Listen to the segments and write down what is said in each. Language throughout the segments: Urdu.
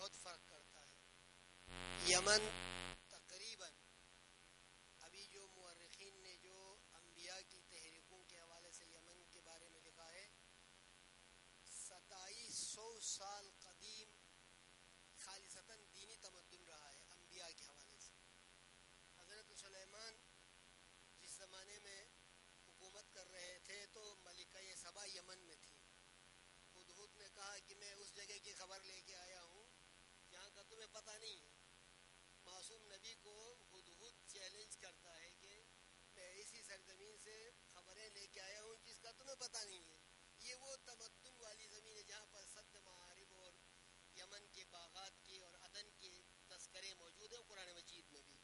بہت فرق کرتا ہے. یمن تقریباً ابھی جو مورخین نے جو انبیاء کی تحریکوں کے حوالے سے یمن کے بارے میں لکھا ہے، 2700 سال قدیم خالصتاً دینی تمدن رہا ہے انبیاء کے حوالے سے. حضرت سلیمان جس زمانے میں حکومت کر رہے تھے تو ملکہ سبا یمن میں تھی. ہدہد نے کہا کہ میں اس جگہ کی خبر لے کے آیا ہوں جہاں کا تمہیں پتہ نہیں ہے. معصوم نبی کو ہدہد چیلنج کرتا ہے کہ میں اسی سرزمین سے خبریں لے کے آیا ہوں جس کا تمہیں پتہ نہیں ہے. یہ وہ تمدن والی زمین ہے جہاں پر سد معارب اور یمن کے باغات کی اور عدن کے تذکرے موجود ہیں قرآن مجید میں بھی.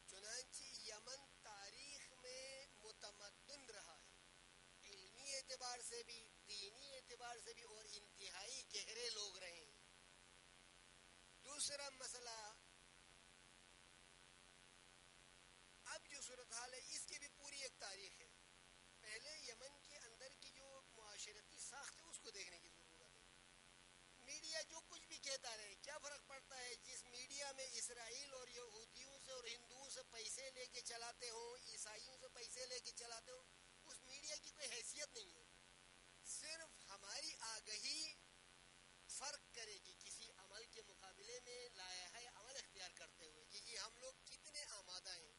چنانچہ یمن تاریخ میں متمدن رہا ہے، علمی اعتبار سے بھی، دینی اعتبار سے بھی، اور انتہائی گہرے لوگ رہے ہیں. دوسرا مسئلہ، اب جو صورتحال ہے اس کی بھی پوری ایک تاریخ ہے. پہلے یمن کے اندر کی جو معاشرتی ساخت ہے اس کو دیکھنے کی ضرورت ہے. میڈیا جو کچھ بھی کہتا رہے، کیا فرق پڑتا ہے؟ جس میڈیا میں اسرائیل اور یہودیوں سے اور ہندوؤں سے پیسے لے کے چلاتے ہوں، عیسائیوں سے پیسے لے کے چلاتے ہوں، اس میڈیا کی کوئی حیثیت نہیں ہے. صرف ہماری آگہی فرق کرے گی کسی عمل کے مقابلے میں لائحہ عمل اختیار کرتے ہوئے کہ جی ہم لوگ کتنے آمادہ ہیں.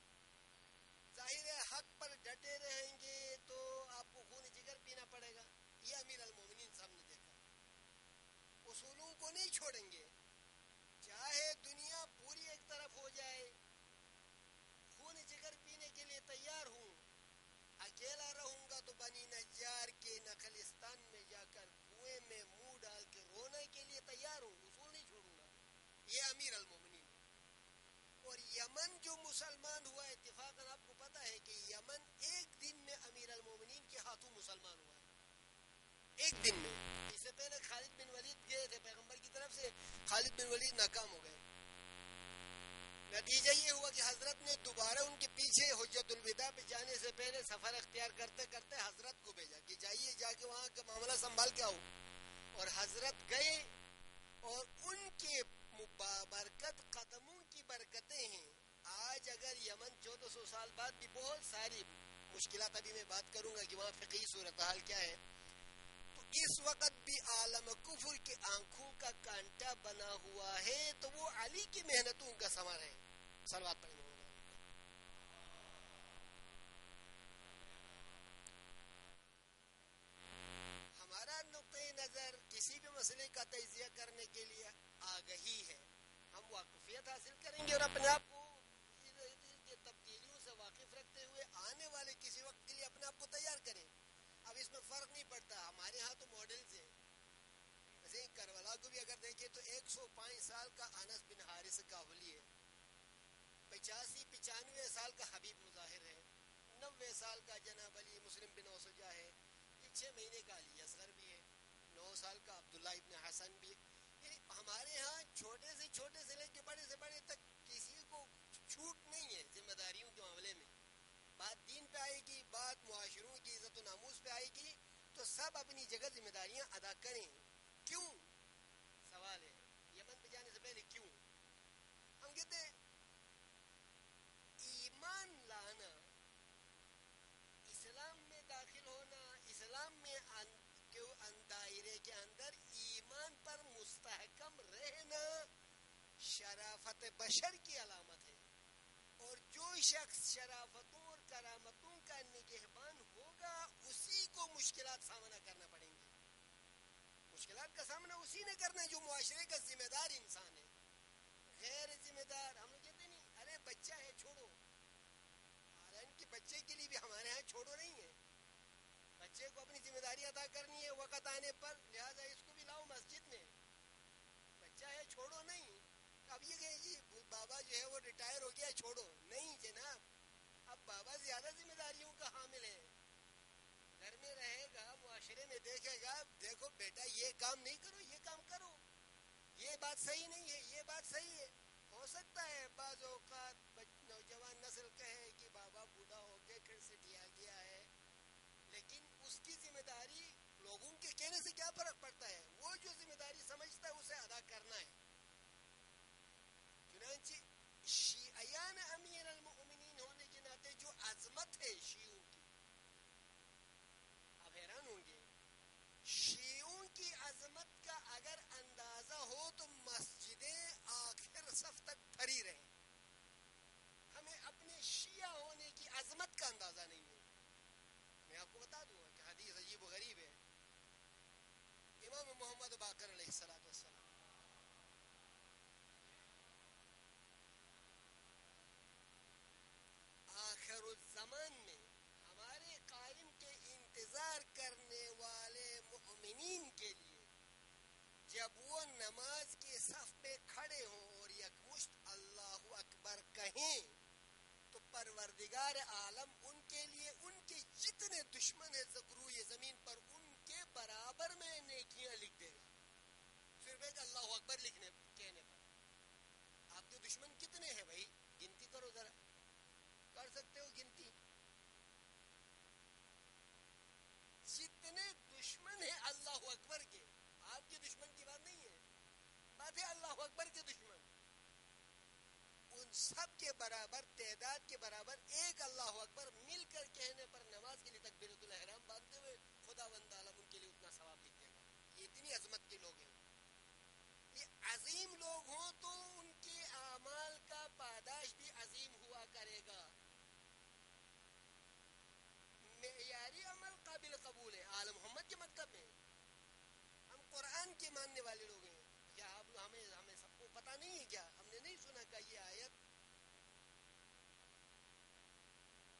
ظاہر ہے حق پر ڈٹے رہیں گے تو آپ کو خون جگر پینا پڑے گا. یہ امیر المومنین صاحب نے دیکھا. اصولوں کو نہیں چھوڑیں گے، چاہے دنیا پوری ایک طرف ہو جائے، خون جگر پینے کے لیے تیار ہوں. اکیلا رہوں گا تو بنی نجار کے نخلستان میں جا کر کنویں میں منہ ڈال کے رونے کے لیے تیار ہوں. اصول نہیں چھوڑوں گا. یہ امیر المومنین. اور یمن جو مسلمان ہوا، اتفاقاً آپ کو پتا ہے کہ یمن ایک دن میں امیر المومنین کے ہاتھوں مسلمان ہوا ہے. ایک دن میں. اس سے پہلے خالد بن ولید گئے تھے پیغمبر کی طرف سے، خالد بن ولید ناکام ہو گئے. نتیجہ یہ ہوا کہ حضرت نے دوبارہ ان کے پیچھے حجت الوداع پہ جانے سے پہلے سفر اختیار کرتے کرتے حضرت کو بھیجا کہ جائیے جا کے وہاں کا معاملہ سنبھال کے آؤ. اور حضرت گئے اور ان کے بابرکت قدموں کی برکتیں ہیں. آج اگر یمن 1400 سال بعد بھی بہت ساری مشکلات، ابھی میں بات کروں گا کہ وہاں فقہی صورتحال کیا ہے، تو اس وقت بھی عالم کفر کے آنکھوں کا کانٹا بنا ہوا ہے تو وہ علی کی محنتوں کا ثمر ہے. صلوات پڑھیں. ہمارا نقطۂ نظر کسی بھی مسئلے کا تجزیہ کرنے کے لیے آگہی ہے. ہم واقفیت حاصل کریں گے اور اپنے آپ کو تبدیلیوں سے واقف رکھتے ہوئے آنے والے کسی وقت کے لیے اپنے آپ کو تیار کریں. اب اس میں فرق نہیں پڑتا. ہمارے ہاں تو ماڈلز ہیں. جیسے کربلا کو بھی اگر دیکھیں تو 105 سال کا انس بن حارث کابلی ہے، 85-95 سال کا حبیب مظاہر ہے، 90 سال کا جناب علی مسلم بن اوسجہ ہے، 6 مہینے کا علی اصغر بھی ہے، 9 سال کا عبداللہ ابن حسن بھی ہے. یعنی ہمارے ہاں چھوٹے سے لے کے بڑے سے بڑے تک کسی کو چھوٹ نہیں ہے ذمہ داریوں کے معاملے میں. بات دین پہ آئے گی، بات معاشروں کی عزت و ناموس پہ آئے گی تو سب اپنی جگہ ذمہ داریاں ادا کریں. کیوں؟ سوال ہے یمن پہ جانے سے پہلے کیوں. ہم کہتے ہیں ایمان لانا، اسلام میں داخل ہونا، اسلام میں دائرے کے اندر ایمان پر مستحکم رہنا شرافت بشر کی علامت ہے. اور جو شخص شرافتوں اور کرامتوں کا نگہبان ہوگا اسی کو مشکلات سامنا کرنا پڑیں گی. مشکلات کا سامنا اسی نے کرنا ہے جو معاشرے کا ذمہ دار انسان ہے. غیر ذمہ دار ہم لوگ کہتے نہیں ارے بچہ ہے چھوڑو. حالانکہ کہ بچے کے لیے بھی ہمارے ہاں چھوڑو نہیں ہے. بچے کو اپنی ذمہ داری ادا کرنی ہے وقت آنے پر، لہٰذا اس کو بھی لاؤ مسجد میں. بچہ ہے چھوڑو نہیں. اب یہ کہ جی بابا جو ہے وہ ریٹائر ہو گیا چھوڑو نہیں جناب. اب بابا زیادہ ذمہ داریوں کا حامل ہے. گھر میں رہے گا، معاشرے میں دیکھے گا، دیکھو بیٹا یہ کام نہیں کرو، یہ کام کرو، یہ بات صحیح نہیں ہے، یہ بات صحیح ہے. ہو سکتا ہے بعض اوقات نوجوان نسل کہے کہ بابا بوڑھا ہو کے گھر سے ٹیا گیا ہے، لیکن اس کی ذمہ داری لوگوں کے کہنے سے کیا فرق پڑتا ہے. وہ جو ذمہ داری سمجھتا ہے اسے ادا کرنا ہے. پروردگار عالم ان کے لیے ان کے جتنے دشمن ہیں روئے زمین پر ان کے برابر میں نیکیاں لکھ دے گا، صرف ایک اللہ اکبر لکھنے کہنے پر۔ آپ کے دشمن کتنے ہیں بھائی؟ گنتی کرو ذرا، کر سکتے ہو گنتی؟ جتنے دشمن ہیں اللہ اکبر کے، آپ کے دشمن کی بات نہیں ہے، بات ہے اللہ اکبر کے دشمن، ان سب کے برابر، تعداد کے برابر ایک اللہ اکبر مل کر کہنے پر نماز کے لیے تکبیرۃ الاحرام باندھتے ہوئے خدا بند عالم ان کے لیے اتنا ثواب لکھ دے گا۔ یہ اتنی عظمت کے لوگ ہیں، یہ عظیم لوگ ہوں تو ان کے اعمال کا پاداش بھی عظیم ہوا کرے گا۔ معیاری عمل قابل قبول ہے آل محمد کے مکتب میں، ہم قرآن کے ماننے والے لوگ ہیں، کیا آپ ہمیں سب کو پتہ نہیں ہے کیا؟ ہم نے نہیں سنا کہ یہ آیت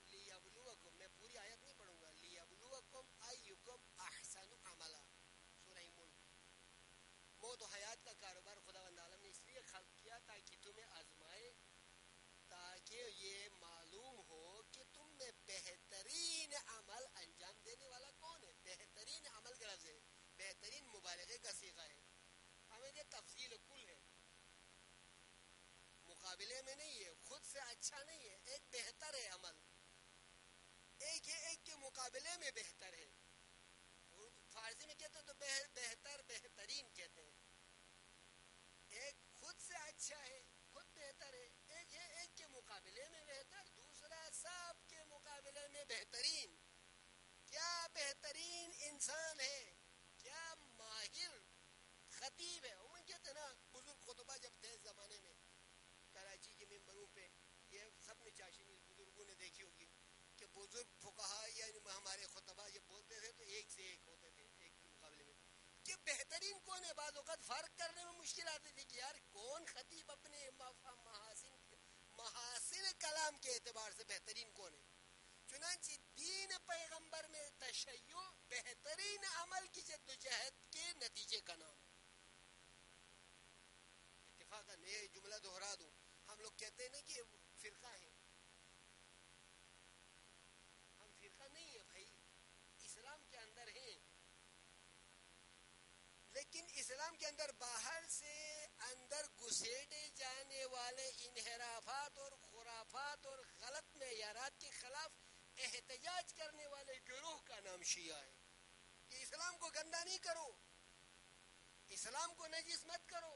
لیبلوکم، میں پوری آیت نہیں پڑھوں گا، لیبلوکم ایکم احسن عملا، سورہ ملک۔ موت و حیات کا کاروبار خداوند عالم نے اس لیے خلق کیا تاکہ تمہیں آزمائے، تاکہ یہ معلوم ہو کہ تم میں بہترین عمل انجام دینے والا کون ہے۔ بہترین عمل کا لفظ ہے، بہترین مبالغے کا صیغہ ہے، ہمیں یہ تفصیل کل ہے، مقابلے میں نہیں ہے، خود سے اچھا نہیں ہے، ایک بہتر ہے عمل، ایک ہے ایک کے مقابلے میں بہتر ہے۔ فارسی میں کہتے ہیں تو بہتر بہترین کہتے ہیں، ایک خود سے اچھا ہے، خود بہتر ہے، ایک ہے ایک کے مقابلے میں بہتر، دوسرا سب کے مقابلے میں بہترین۔ کیا بہترین انسان ہے، کیا ماہر خطیب ہے۔ عموماً کہتے ہیں نا بزرگ خطبہ جب تھے زمانے میں کراچی کے ممبروں پہ، یہ سب نے چاشنی بزرگوں نے دیکھی ہوگی کہ بزرگ فقہا یعنی ہمارے خطبہ جب بولتے تھے تو ایک سے ایک ہوتے تھے ایک کے مقابلے میں، کہ بہترین کون ہے۔ بعض اوقات فرق کرنے میں مشکل آتی تھی کہ یار کون خطیب اپنے محاسن کلام کے اعتبار سے بہترین کون ہے۔ چنانچہ دین پیغمبر میں تشیع بہترین عمل کی جدوجہد کے نتیجے کا نام ہے۔ اتفاقاً یہ جملہ دہرا دوں، ہم لوگ کہتے ہیں نا کہ فرقہ ہیں، ہم فرقہ نہیں ہے بھائی، اسلام کے اندر ہیں، لیکن اسلام کے اندر باہر سے اندر گھسیٹے جانے والے انحرافات اور خرافات اور غلط معیارات کے خلاف احتجاج کرنے والے گروہ کا نام شیعہ ہے۔ کہ اسلام کو گندا نہیں کرو، اسلام کو نجس مت کرو،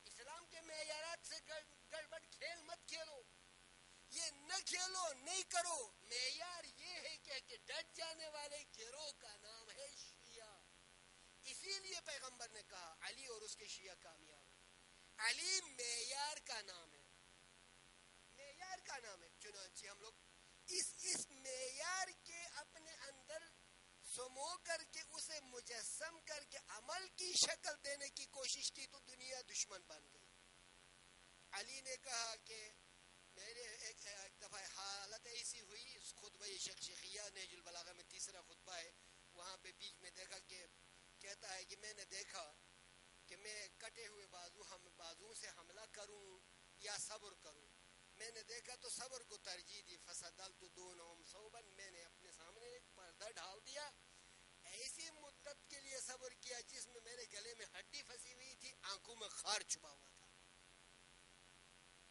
اسلام کے معیارات سے گڑبڑ کھیل مت کھیلو، یہ نہ کھیلو نہیں کرو، معیار یہ ہے کہ ڈٹ جانے والے گروہ کا نام ہے شیعہ۔ اسی لیے پیغمبر نے کہا علی اور اس کے شیعہ کامیاب، علی معیار کا نام ہے، معیار کا نام ہے۔ چنانچہ ہم لوگ اس معیار کے اپنے اندر سمو کر کے اسے مجسم کر کے عمل کی شکل دینے کی کوشش کی تو دنیا دشمن بن گئی۔ علی نے کہا کہ میرے ایک دفعہ حالت ایسی ہوئی، اس خطبہ شخشیخیہ نہج البلاغہ میں تیسرا خطبہ ہے، وہاں پہ بیچ میں دیکھا کہ کہتا ہے کہ میں نے دیکھا کہ میں کٹے ہوئے بازو سے حملہ کروں یا صبر کروں، میں نے دیکھا تو صبر کو ترجیح دی، فصدلت دونہم صوبا، میں نے اپنے سامنے ایک پردہ ڈال دیا، ایسی مدت کے لیے صبر کیا جس میں میرے گلے میں ہڈی پھنسی ہوئی تھی، آنکھوں میں خار چھپا ہوا تھا،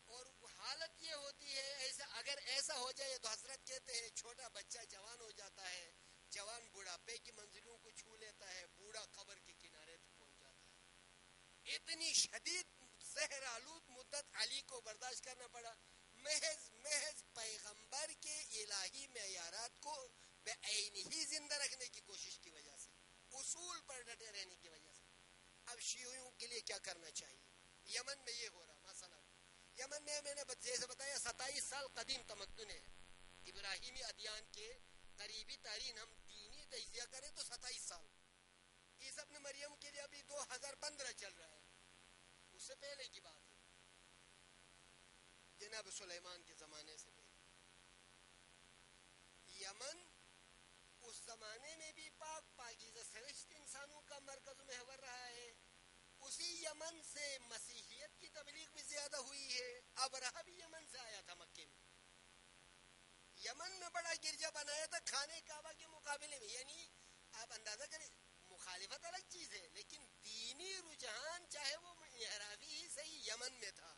اور حالت یہ ہوتی ہے ایسا اگر ایسا ہو جائے تو حضرت کہتے ہیں چھوٹا بچہ جوان ہو جاتا ہے، جوان بوڑھاپے کی منزلوں کو چھو لیتا ہے، بوڑھا قبر کے کنارے پہنچ جاتا ہے۔ اتنی شدید زہر آلود مدت علی کو برداشت کرنا پڑا، محض پیغمبر کے الہی معیارات کو بعین ہی زندہ رکھنے کی کوشش کی وجہ سے، اصول پر ڈٹے رہنے کی وجہ سے۔ اب شیعیوں کے لیے کیا کرنا چاہیے؟ یمن میں یہ ہو رہا مثلا، یمن میں نے جیسے بتایا 27 سال قدیم تمدن ہے، ابراہیمی ادیان کے قریبی ترین ہم دینی تجزیہ کریں تو 27 سال، عیسی ابن مریم کے لیے ابھی 2015 چل رہا ہے، اس سے پہلے کی بات ہے، جناب سلیمان کے زمانے سے پہلے۔ یمن اس زمانے میں بھی پاکیزہ سرشت انسانوں کا مرکز و محور رہا ہے، اسی یمن سے مسیحیت کی تبلیغ بھی زیادہ ہوئی ہے، ابرہہ بھی یمن سے آیا تھا مکے میں، یمن میں بڑا گرجا بنایا تھا خانہ کعبہ کے مقابلے میں. یعنی آپ اندازہ کریں, مخالفت الگ چیز ہے لیکن دینی رجحان چاہے وہ انحرافی ہی صحیح یمن میں تھا.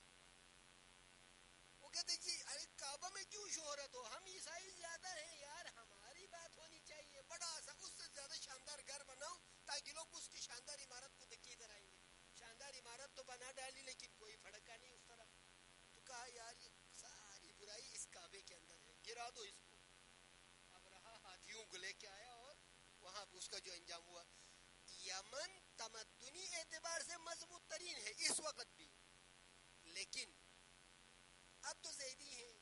وہ کہتے جی ارے کعبہ میں کیوں شہرت ہو, ہم عیسائی زیادہ ہیں یار, ہماری بات ہونی چاہیے, بڑا سا اس سے زیادہ شاندار گھر بناؤ تاکہ لوگ اس کی شاندار عمارت کو دیکھ کے ادھر آئیں گے. شاندار عمارت تو بنا ڈالی لیکن کوئی پھڑکا نہیں اس طرف. تو کہا یار یہ ساری برائی اس کعبے کے اندر ہے, گرا دو اس کو. اب رہا ہاتھیوں کو لے کے آیا اور وہاں اس کا جو انجام ہوا. یمن تمدنی اعتبار سے مضبوط ترین ہے اس وقت بھی, لیکن اب تو زیدی ہیں.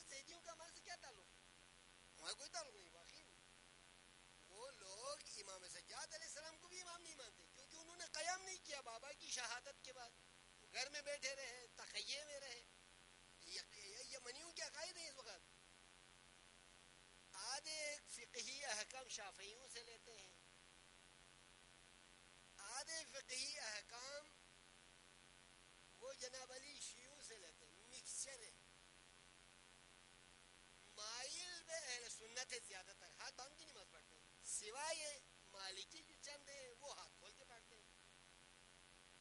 زیدیوں کا ہمارے سے کیا تعلق ہے؟ ہمارا کوئی تعلق نہیں واقعی میں. وہ لوگ امام سجاد علیہ السلام کو بھی امام نہیں مانتے کیونکہ انہوں نے قیام نہیں کیا بابا کی شہادت کے بعد. گھر میں بیٹھے رہے, تقیے میں رہے. یمنیوں کے عقائد ہیں اس وقت. آدھے فقہی احکام شافعیوں سے لیتے ہیں, آدھے فقہی احکام وہ جناب علی شیعوں سے لیتے ہیں. مکسچر ہے. مائل بے اہل سنت ہے زیادہ تر, ہاتھ باندھ کی نماز پڑھتے ہیں, سوائے مالکی جو چند ہیں وہ ہاتھ کھول کے پڑھتے ہیں.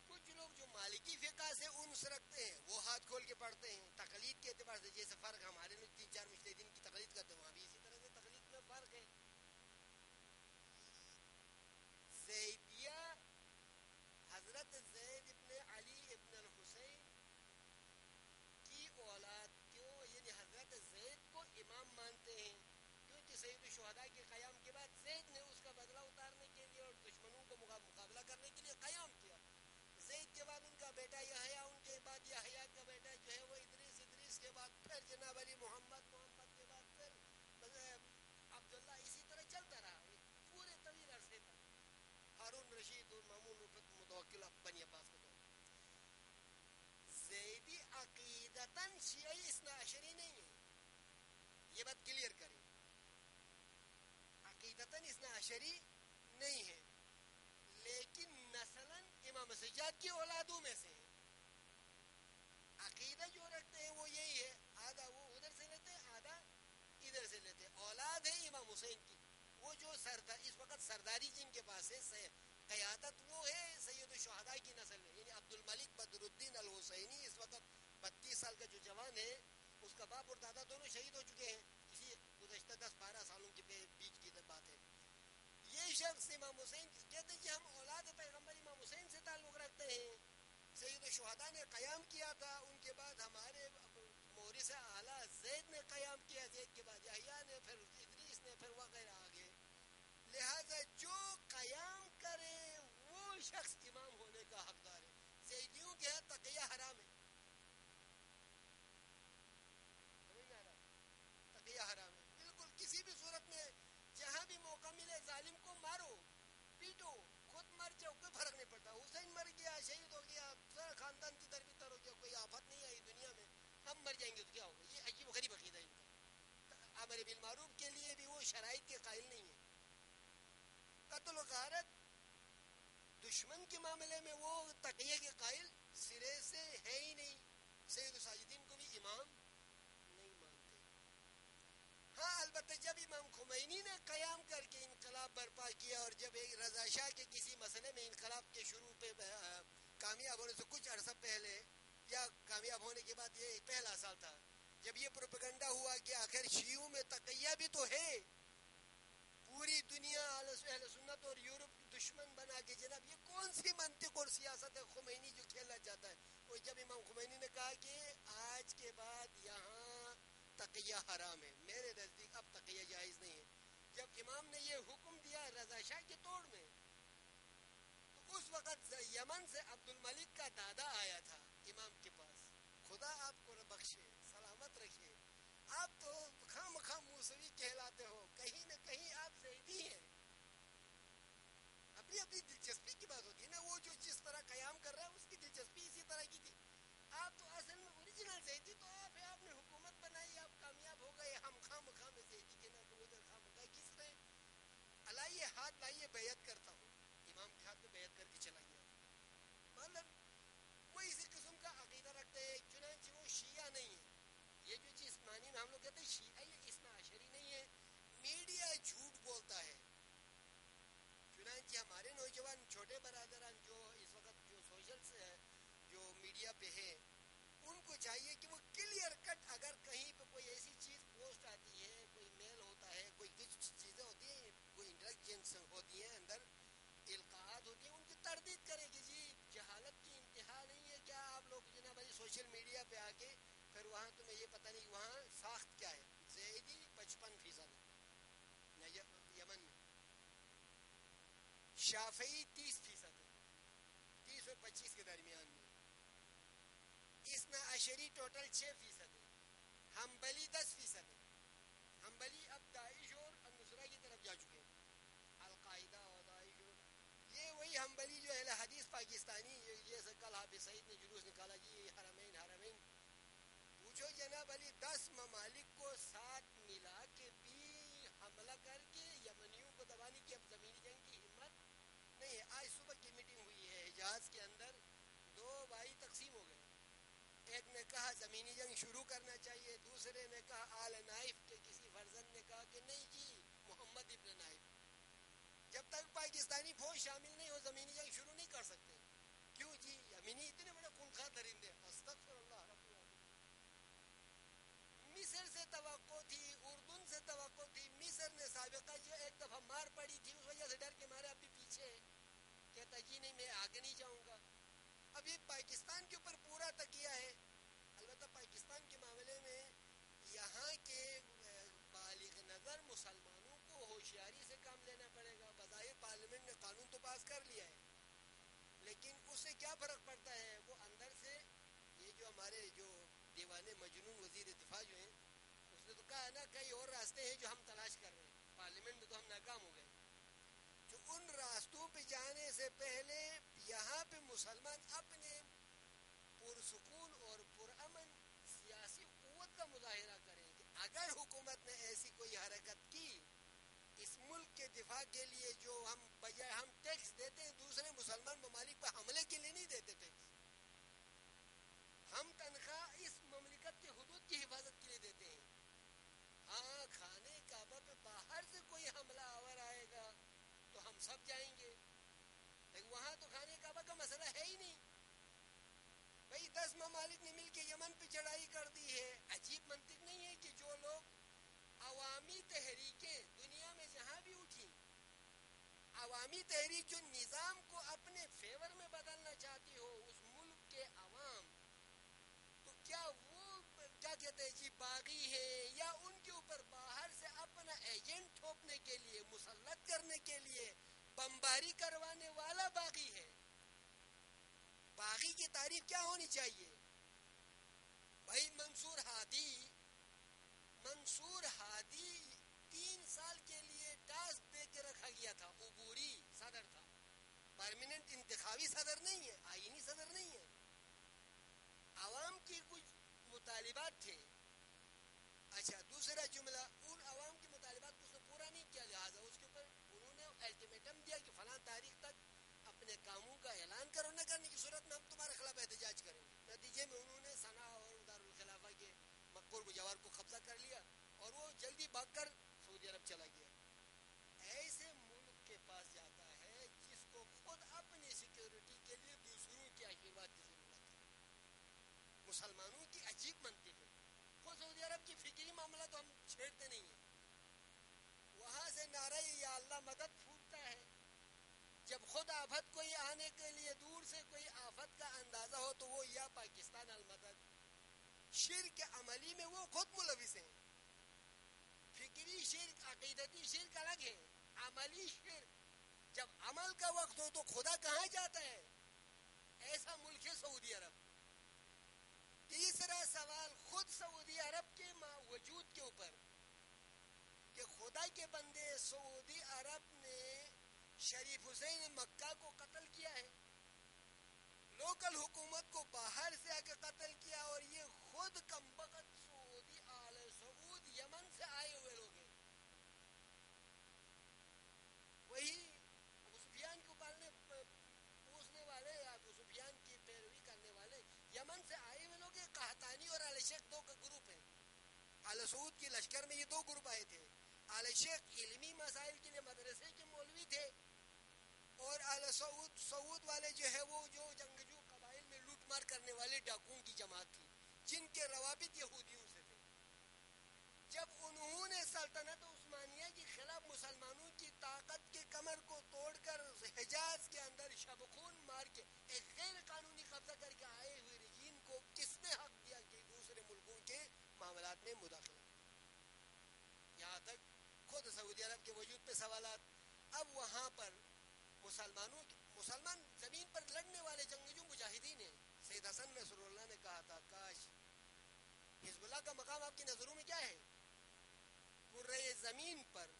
کچھ لوگ جو مالکی فقہ سے انس رکھتے ہیں وہ ہاتھ کھول کے پڑھتے ہیں. تقلید کے اعتبار سے جیسے فرق ہمارے لوگ 3-4 مجتہدین کی تقلید کرتے ہیں, وہاں بھی اسی طرح سے تقلید میں فرق ہے. زیدیہ حضرت زید ابن علی ابن الحسین کی اولاد کو یعنی حضرت زید کو امام مانتے ہیں کیونکہ سید الشہداء کے قیام کے بعد زید نے اس کا بدلہ اتارنے کے لیے اور دشمنوں کو مقابلہ کرنے کے لیے قیام کیا. زید کے بعد ان کا بیٹا یحییٰ, ان کے بعد یحییٰ کا بیٹا جو ہے وہ ادریس, ادریس کے بعد پھر جناب علی محمد, محمد کے بعد پھر عبداللہ, اسی طرح چلتا رہا پورے طویل عرصے تک. ہارون رشید اور مامون متوکل بنی عباس کے دور. زیدی عقیدتاً شیعی اثنا عشری نہیں ہے, یہ بات کلیئر کریں. عقیدتاً اثنا عشری نہیں ہے لیکن نسلاً امام سجاد کی اولادوں میں سے ہیں. عقیدہ جو رکھتے ہیں وہ یہی ہے, آدھا وہ ادھر سے لیتے ہیں آدھا ادھر سے لیتے ہیں. اولاد ہے امام حسین کی, وہ جو اس وقت سرداری جن کے پاس ہے قیادت وہ ہے سید الشہداء کی نسل میں, یعنی عبد الملک بدر الدین الحسینی اس وقت 32 سال کا جو جوان ہے, اس کا باپ اور دادا دونوں شہید ہو چکے ہیں اسی گزشتہ 10-12 سالوں کے بیچ کی بات ہے. یہ شخص امام حسین کہتے ہیں کہ ہم اولاد پیغمبر امام حسین سے تعلق رکھتے ہیں. سید الشہداء نے قیام کیا تھا, ان کے بعد ہمارے مورث اعلیٰ زید نے قیام کیا, زید کے بعد یحییٰ نے, پھر ادریس نے, پھر وغیرہ آگے. لہذا جو قیام کرے وہ شخص امام ہونے کا حقدار ہے. زیدیوں کے ہاں تقیہ حرام ہے, سمجھ میں آ رہا, تقیہ حرام ہے بالکل. کسی بھی صورت میں جہاں بھی موقع ملے ظالم کو مارو, پیٹو, خود مر جاؤ, کوئی فرق نہیں پڑتا. حسین مر گیا, شہید ہو گیا, سارا خاندان کی تر ہو گیا, کوئی آفت نہیں آئی دنیا میں, ہم مر جائیں گے تو کیا ہوگا. یہ عجیب و غریب عقیدہ ان کا. امر بالمعروف کے لیے بھی وہ شرائط کے قائل نہیں ہے. قتل و غارت دشمن کے معاملے میں وہ تقیہ کے قائل سرے سے ہے ہی نہیں. سید الساجدین کو بھی امام نہیں مانتے. ہاں البتہ جب امام خمینی نے قیام کر کے انقلاب برپا کیا اور جب ایک رضا شاہ کے کسی مسئلے میں انقلاب کے شروع پہ کامیاب ہونے سے کچھ عرصہ پہلے یا کامیاب ہونے کے بعد, یہ پہلا سال تھا جب یہ پروپیگنڈا ہوا کہ آخر شیعوں میں تقیہ بھی تو ہے, پوری دنیا اہل سنت اور یورپ دشمن بنا کے, جناب یہ کون سی منطق اور سیاست ہے خمینی جو کھیلنا چاہتا ہے. اور جب امام خمینی نے کہا کہ آج کے بعد یہاں تقیہ حرام ہے, میرے نزدیک اب تقیہ جائز نہیں ہے, جب امام نے یہ حکم دیا رضا شاہ کے توڑ میں, تو اس وقت یمن سے عبد الملک کا دادا آیا تھا امام کے پاس. خدا آپ کو بخشے, سلامت رکھے, آپ تو خام خام موسوی کہلاتے ہو, کہیں نہ کہیں آپ زیدی ہیں. اپنی اپنی دلچسپی کی بات ہوتی ہے نا, وہ جو جس طرح قیام کر رہا ہے اس کی دلچسپی اسی طرح کی تھی. آپ تو اصل میں اوریجنل زیدی تو آپ ہے, آپ نے حکومت بنائی, آپ کامیاب ہو گئے, ہم خام خام زیدی کے نام پہ ادھر خام گئے کس طرح. لائیے ہاتھ لائیے, بیعت کرتا ہوں. امام کے ہاتھ میں بیعت کر کے چلا گیا. مطلب وہ اسی قسم کا عقیدہ رکھتے ہیں, چنانچہ وہ شیعہ نہیں ہے. یہ جو چیز معنی میں ہم لوگ کہتے ہیں شیعہ, یہ اثنا عشری برادران چھوٹے برادران جو اس وقت جو سوشل سے ہے جو میڈیا پہ ہے ان کو چاہیے کہ وہ کلیئر کٹ اگر کہیں پہ کوئی ایسی چیز پوسٹ آتی ہے کوئی میل ہوتا ہے کوئی کچھ چیزیں ہوتی ہیں کوئی انٹریکشنس ہوتی ہیں اندر القاعات ہوتی ہیں ان کی تردید کرے کہ جی جہالت کی انتہا نہیں ہے کیا آپ لوگ جناب بھائی سوشل میڈیا پہ آ کے پھر وہاں تمہیں یہ پتہ نہیں وہاں ساخت کیا ہے زیدی 55% یمن میں شافعی 30% ہے 30 اور 25 کے درمیان میں اسنا عشری ٹوٹل 6% ہے حنبلی 10% ہے حنبلی اب داعش اور النصرہ کی طرف جا چکے ہیں القاعدہ اور داعش اور یہ وہی حنبلی جو اہل حدیث پاکستانی جیسے کل حافظ سعید نے جلوس نکالا جی حرمین حرمین پوچھو جناب علی 10 ممالک کو ساتھ ملا کے بھی حملہ کر کے یمنیوں کو دبانے کی اب زمینی جنگ کی ہمت نہیں ہے. آج صبح کی میٹنگ ہوئی ہے حجاز کے اندر دو بھائی تقسیم ہو گئے ایک نے کہا زمینی جنگ شروع کرنا چاہیے دوسرے نے کہا آل نائف کے کسی فرزند نے کہا کہ نہیں جی محمد ابن نائف جب تک پاکستانی فوج شامل نہیں ہو زمینی جنگ شروع نہیں کر سکتے کیوں جی یمنی اتنے بڑے خونخوار درندے استغفر اللہ رب العالمین مصر سے توقع تھی اردن سے توقع تھی مصر نے سابقہ جو ایک دفعہ مار پڑی تھی اس وجہ سے ڈر کے مارے اب بھی پیچھے کہتا جی نہیں میں آگے نہیں جاؤں گا اب یہ پاکستان کے اوپر پورا تکیہ ہے البتہ پاکستان کے معاملے میں یہاں کے بالغ نظر مسلمانوں کو ہوشیاری سے کام لینا پڑے گا بظاہر پارلیمنٹ نے قانون تو پاس کر لیا ہے لیکن اس سے کیا فرق پڑتا ہے وہ اندر سے یہ جو ہمارے جو دیوانے مجنون وزیر دفاع جو ہیں اس نے تو کہا نا کئی اور راستے ہیں جو ہم تلاش کر رہے ہیں پارلیمنٹ میں تو ہم ناکام ہو گئے جو ان راستوں پہ جانے سے پہلے یہاں پہ مسلمان اپنے پرسکون اور پرامن سیاسی قوت کا مظاہرہ کریں کہ اگر حکومت نے ایسی کوئی حرکت کی اس ملک کے دفاع کے لیے جو ہم بجائے ہم ٹیکس دیتے ہیں دوسرے مسلمان ممالک پر حملے کے لیے نہیں دیتے ٹیکس ہم تنخواہ اس مملکت کے حدود کی حفاظت کے لیے دیتے ہیں ہاں خانے کعبہ پہ باہر سے کوئی حملہ آور آئے گا تو ہم سب جائیں گے لیکن وہاں تو خانے کعبہ کا مسئلہ ہے ہی نہیں بھئی 10 ممالک نے مل کے یمن پہ چڑھائی کر دی ہے عجیب منطق نہیں ہے کہ جو لوگ عوامی تحریکیں دنیا میں جہاں بھی اٹھی عوامی تحریک جو نظام کو اپنے فیور میں بدلنا چاہتی ہو اس ملک کے عوام تو کیا وہ کیا کہتے ہیں جی باغی ہے یا ان کے اوپر باہر سے اپنا ایجنٹ تھوپنے کے لیے مسلط کرنے کے لیے بمباری کروانے والا باغی ہے باغی کی تعریف کیا ہونی چاہیے بھائی منصور ہادی 3 سال کے لیے ٹاسک دے کے رکھا گیا تھا عبوری صدر تھا پرماننٹ انتخابی صدر نہیں ہے آئینی صدر نہیں ہے عوام کی کچھ مطالبات تھے اچھا دوسرا جملہ ان عوام کے مطالبات کو اس نے پورا نہیں کیا لہٰذا اس کے اوپر انہوں نے الٹیمیٹم دیا کہ فلاں تاریخ تک اپنے کاموں کا اعلان کرو نہ کرنے کی صورت میں ہم تمہارے خلاف احتجاج کریں گے نتیجے میں انہوں نے صنعا اور دارالخلافہ کے مقبول مجاور کو قبضہ کر لیا اور وہ جلدی بھاگ کر سعودی عرب چلا گیا ایسے ملک کے پاس جاتا ہے جس کو خود اپنی سیکیورٹی کے لیے دوسروں کے آشیرواد کی ضرورت ہے مسلمانوں کی عجیب منطق ہے خود سعودی عرب کی فکری معاملہ تو ہم چھیڑتے نہیں ہیں وہاں سے نعرہ یا اللہ مدد پھوٹتا ہے جب خود آفت کوئی آنے کے لیے دور سے کوئی آفت کا اندازہ ہو تو وہ یا پاکستان المدد شرک عملی میں وہ خود ملوث ہیں فکری شرک عقیدتی شرک الگ ہے عملی شرک جب عمل کا وقت ہو تو خدا کہاں جاتا ہے ایسا ملک ہے سعودی عرب تیسرا سوال خود سعودی عرب کے وجود کے اوپر کہ خدا کے بندے سعودی عرب نے شریف حسین مکہ کو قتل کیا ہے لوکل حکومت کو باہر سے آ کے قتل کیا اور یہ خود کمبخت سعودی آل سعود یمن سے آئے ہوئے لوگ ہیں وہی ابو سفیان کو پوچھنے والے ابو سفیان کی پیروی کرنے والے یمن سے آئے ہوئے لوگ ہیں قحطانی اور آل شیخ دو گروپ ہیں آل سعود کی لشکر میں یہ دو گروپ آئے تھے آل شیخ علمی مسائل کے لیے مدرسے کے مولوی تھے اور آل سعود والے جو ہے وہ جو جنگجو قبائل میں لوٹ مار کرنے والے ڈاکوؤں کی جماعت تھی جن کے روابط یہودیوں سے تھے. جب انہوں نے سلطنت عثمانیہ کے خلاف مسلمانوں کی طاقت کے کمر کو توڑ کر حجاز کے اندر شب خون مار کے ایک غیر قانونی قبضہ کر کے آئے ہوئے رجیم کو کس نے حق دیا کہ دوسرے ملکوں کے معاملات میں مداخلت؟ یہاں تک خود سعودی عرب کے وجود پہ سوالات. اب وہاں پر مسلمان زمین پر لڑنے والے جنگجو مجاہدین ہیں. سید حسن نصر اللہ نے کہا تھا کاش حزب اللہ کا مقام آپ کی نظروں میں کیا ہے؟ کرۂ زمین پر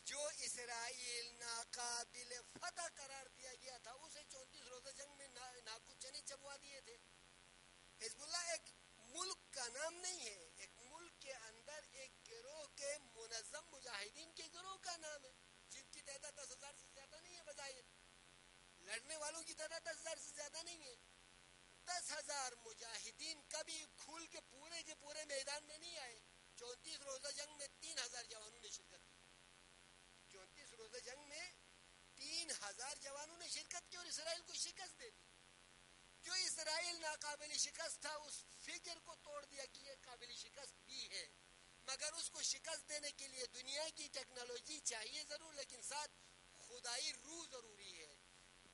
جو اسرائیل ناقابل فتح قرار دیا گیا تھا اسے 34 روزہ جنگ میں ناکو چنے چبوا دیے تھے. حزب اللہ ایک ملک کا نام نہیں ہے, ایک ملک کے اندر ایک گروہ کے منظم مجاہدین کے گروہ کا نام ہے جن کی تعداد 10,000 سے زیادہ نہیں ہے. بظاہر لڑنے والوں کی تعداد 10,000 سے زیادہ نہیں ہے. 10,000 مجاہدین کبھی کھول کے پورے میدان میں نہیں آئے. 34 روزہ جنگ میں 3,000 جوانوں نے شرکت کی. 34 روزہ جنگ میں 3,000 جوانوں نے شرکت کی اور اسرائیل کو شکست دے دی. جو اسرائیل ناقابل شکست تھا اس فکر کو توڑ دیا کہ یہ قابل شکست بھی ہے, مگر اس کو شکست دینے کے لیے دنیا کی ٹیکنالوجی چاہیے ضرور, لیکن ساتھ خدائی روح ضروری ہے.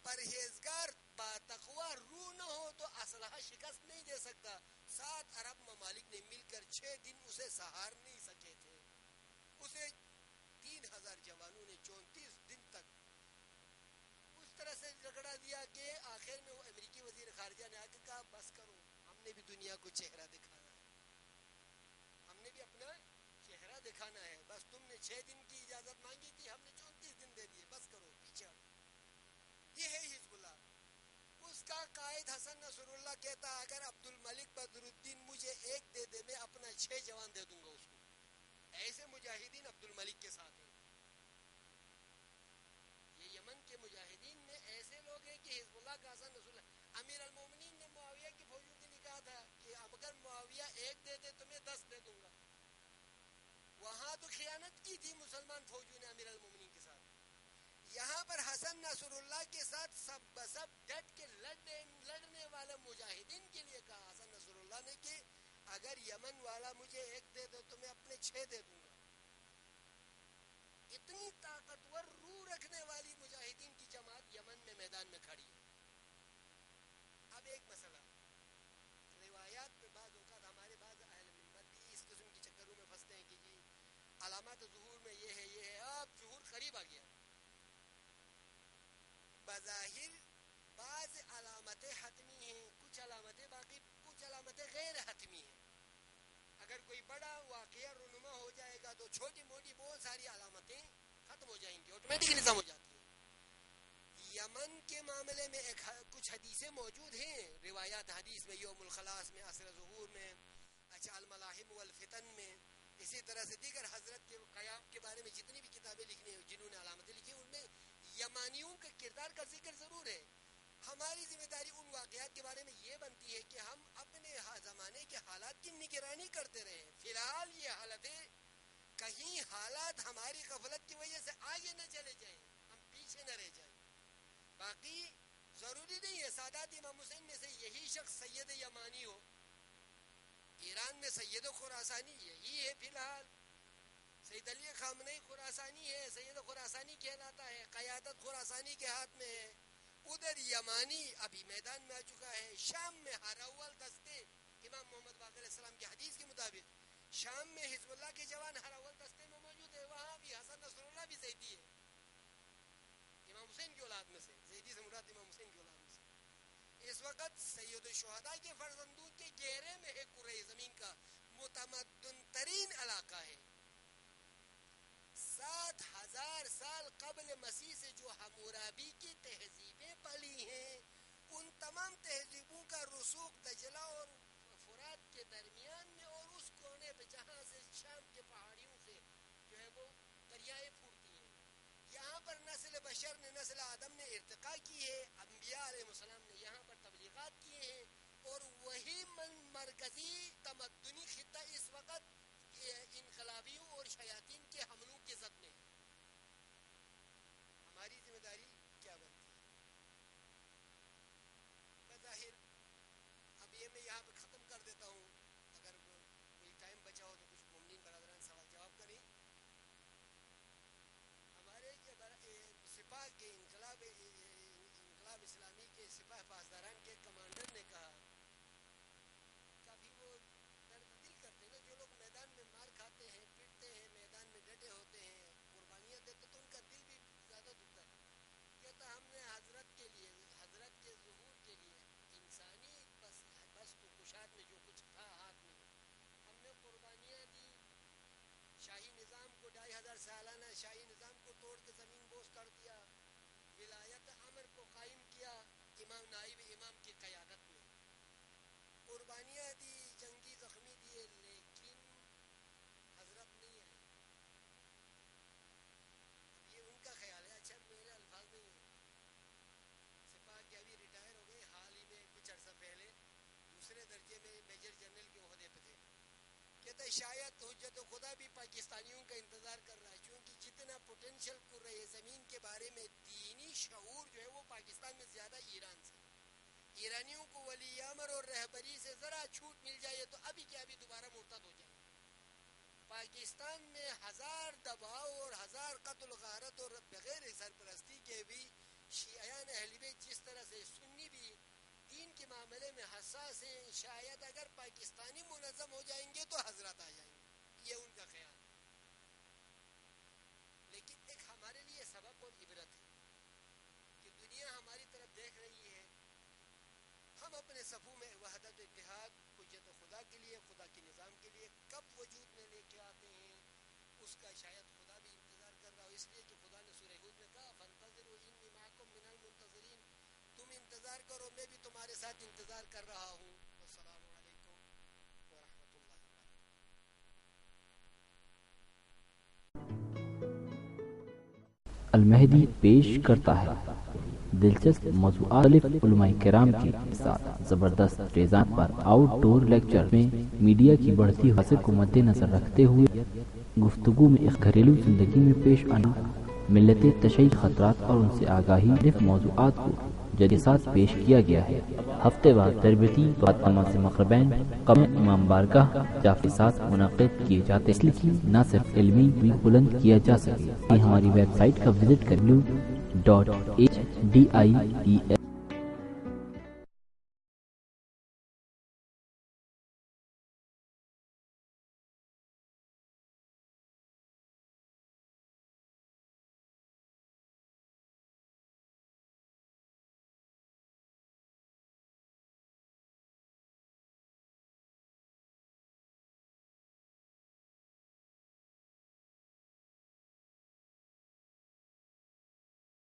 پرہیزگار باتقوا روح نہ ہو تو اسلحہ شکست نہیں دے سکتا. 7 عرب ممالک نے مل کر 6 دن اسے سہار نہیں سکے تھے. اسے 3,000 جوانوں نے 34 دن تک اس طرح سے رگڑا دیا کہ آخر میں وہ امریکی وزیر خارجہ نے آ کے کہا بس کرو, ہم نے بھی دنیا کو چہرہ دکھانا ہے, ہم نے بھی اپنا چہرہ دکھانا ہے. بس تم نے 6 دن کی اجازت مانگی تھی, ہم نے 34 دن دے دیے, بس کرو پیچھے ہٹو. یہ ہے حزب اللہ. اس کا قائد حسن نصر اللہ کہتا اگر عبد الملک بدر الدین مجھے 1 دے دے میں اپنا 6 جوان دے دوں گا اس کو. ایسے مجاہدین عبد الملک کے ساتھ ہیں. یہ یمن کے مجاہدین میں ایسے لوگ ہیں کہ حزب اللہ کا حسن نصر اللہ. امیر المومنین نے معاویہ کی فوجوں کے لیے کہا تھا کہ اگر معاویہ 1 دے دے تو میں 10 دے دوں گا. وہاں تو خیانت کی تھی مسلمان فوجوں نے امیر المومنین کے ساتھ. یہاں پر حسن نصر اللہ کے ساتھ سب بسب ڈٹ کے لڑنے والے مجاہدین کے لیے کہا حسن نصر اللہ نے کہ اگر یمن والا مجھے 1 دے دو تو میں اپنے 6 دے دوں گا. اتنی طاقتور روح رکھنے والی مجاہدین کی جماعت یمن میں میدان میں کھڑی ہے. اب ایک مسئلہ, روایات میں بعض اوقات ہمارے بعض اہل منبر بھی اس قسم کی چکروں میں پھنستے ہیں کہ جی علامات ظہور میں یہ ہے. اب ظہور قریب آ گیا. بظاہر بعض علامتیں حتمی ہیں, کچھ علامتیں باقی, کچھ علامتیں غیر حتمی ہیں. اگر کوئی بڑا واقعہ رونما ہو جائے گا تو چھوٹی موٹی بہت ساری علامتیں ختم ہو جائیں گی, آٹومیٹک نظام ہو جاتی ہیں. یمن کے معاملے میں کچھ حدیثیں موجود ہیں, روایات حدیث میں, یوم الخلاص میں, عصر ظہور میں, اچھا الملاحم والفتن میں, اسی طرح سے دیگر حضرت کے قیام کے بارے میں جتنی بھی کتابیں لکھنی ہیں جنہوں نے علامتیں لکھی ان میں یمانیوں کے کردار کا ذکر ضرور ہے. ہماری ذمہ داری ان واقعات کے بارے میں یہ بنتی ہے کہ ہم اپنے زمانے کے حالات کی نگرانی کرتے رہیں. فی الحال یہ حالت ہے, کہیں حالات ہماری غفلت کی وجہ سے آگے نہ چلے جائیں, ہم پیچھے نہ رہ جائیں. باقی ضروری نہیں ہے سادات امام حسین میں سے یہی شخص سید یمانی ہو. ایران میں سید خراسانی یہی ہے فی الحال. سید علی خامنئی خراسانی ہے, سید خراسانی کہلاتا ہے, قیادت خراسانی کے ہاتھ میں ہے. ادھر یمانی ابھی میدان میں آ چکا ہے. شام میں ہراول دستے, امام محمد باقر علیہ السلام کی حدیث کے مطابق شام میں حزب اللہ کے جوان ہراول دستے میں موجود ہے. وہاں بھی حسن نصر اللہ بھی زیدی ہے, امام حسین کی اولاد میں سے. زیدی سے مراد امام حسین کی اولاد میں سے. اس وقت سید الشہداء کے فرزندوں کے گہرے میں ہے کرۂ زمین کا متمدن ترین علاقہ ہے. 7,000 سال قبل مسیح سے جو حمورابی کی تہذیبیں پلی ہیں ان تمام تہذیبوں کا رسوخ دجلہ اور فرات کے درمیان میں اور اس کونے پہ جہاں سے شام کے پہاڑیوں سے جو ہے وہ دریائیں پھوٹتی ہیں. یہاں پر نسل بشر نے, نسل آدم نے ارتقاء کی ہے. انبیاء علیہ السلام نے یہاں پر تبلیغات کیے ہیں اور وہی مرکزی تمدنی خطہ اس وقت انقلابیوں اور شیاطین کے حملوں کے زد میں. ہماری ذمہ داری کیا بنتی ہے؟ اسلامی کے سپاہ پاسداران کے کمانڈر نے کہا، کبھی وہ درد دل کرتے ہیں نا، جو لوگ میدان میں مار کھاتے ہیں، پیٹتے ہیں، میدان میں ڈٹے ہوتے ہیں، قربانیاں دیتے، تو ان کا دل بھی زیادہ دکھتا ہے. کہتا ہم نے حضرت کے لیے، حضرت کے ظہور کے لیے، انسانی بس تو کشاد میں جو کچھ تھا ہاتھ میں، ہم نے قربانیاں دی. شاہی نظام کو 2500 سالانہ شاہی نظام کو توڑ کے زمین بوس کر دیا. ولایت امر کو قائم کیا امام نائب امام کی قیادت میں. قربانیاں دی، جنگی زخمی دیے، لیکن حضرت نہیں آئے. اب یہ ان کا خیال ہے. اچھا میرے الفاظ نہیں ہیں. سپاہ کے ابھی ریٹائر ہو گئے، حال ہی میں کچھ عرصہ پہلے دوسرے درجے میں میجر جنرل کے عہدے پہ تھے. کہتا ہے شاید حجت خدا بھی پاکستانیوں کا انتظار کر رہا ہے، چونکہ جتنا پوٹینشیل کرۂ زمین کے بارے میں دینی شعور جو ہے وہ پاکستان میں زیادہ ایران سے. ایرانیوں کو ولی امر اور رہبری سے ذرا چھوٹ مل جائے تو ابھی کیا ابھی دوبارہ مرتد ہو جائیں. پاکستان میں 1000 دباؤ اور 1000 قتل غارت اور بغیر سرپرستی کے بھی شیعیان اہل بیت جس طرح سے سنی بھی دین کے معاملے میں حساس ہیں، شاید اگر پاکستانی منظم ہو جائیں گے تو حضرت آ جائیں گے. یہ ان کا خیال ہے. لیکن ایک ہمارے لیے سبق اور عبرت ہے کہ دنیا ہماری طرف دیکھ رہی ہے. ہم اپنے صفوں میں وحدت و اتحاد حجت خدا کے لیے، خدا کے نظام کے لیے کب وجود میں لے کے آتے ہیں، اس کا شاید خدا بھی انتظار کر رہا ہو. اس لیے کہ خدا نے سورہ ہود میں کہا فانتظروا انی معکم من المنتظرین، تم انتظار کرو میں بھی تمہارے ساتھ انتظار کر رہا ہوں. السلام علیکم ورحمۃ اللہ وبرکاتہ. المہدی پیش کرتا ہے دلچسپ موضوعات مختلف علماء کرام کے ساتھ زبردست ریزان پر آؤٹ ڈور لیکچر میں میڈیا کی بڑھتی حاصل کو مد نظر رکھتے ہوئے گفتگو میں گھریلو زندگی میں پیش آنا ملت تشیع خطرات اور ان سے آگاہی مختلف موضوعات کو جدید ساتھ پیش کیا گیا ہے. ہفتے وار تربیتی بات نماز مغربین قبل امام بارگاہ جعفری ساتھ منعقد کیے جاتے اس لیے نہ صرف علمی بھی بلند کیا جا سکے. ہماری ویب سائٹ کا وزٹ کر لو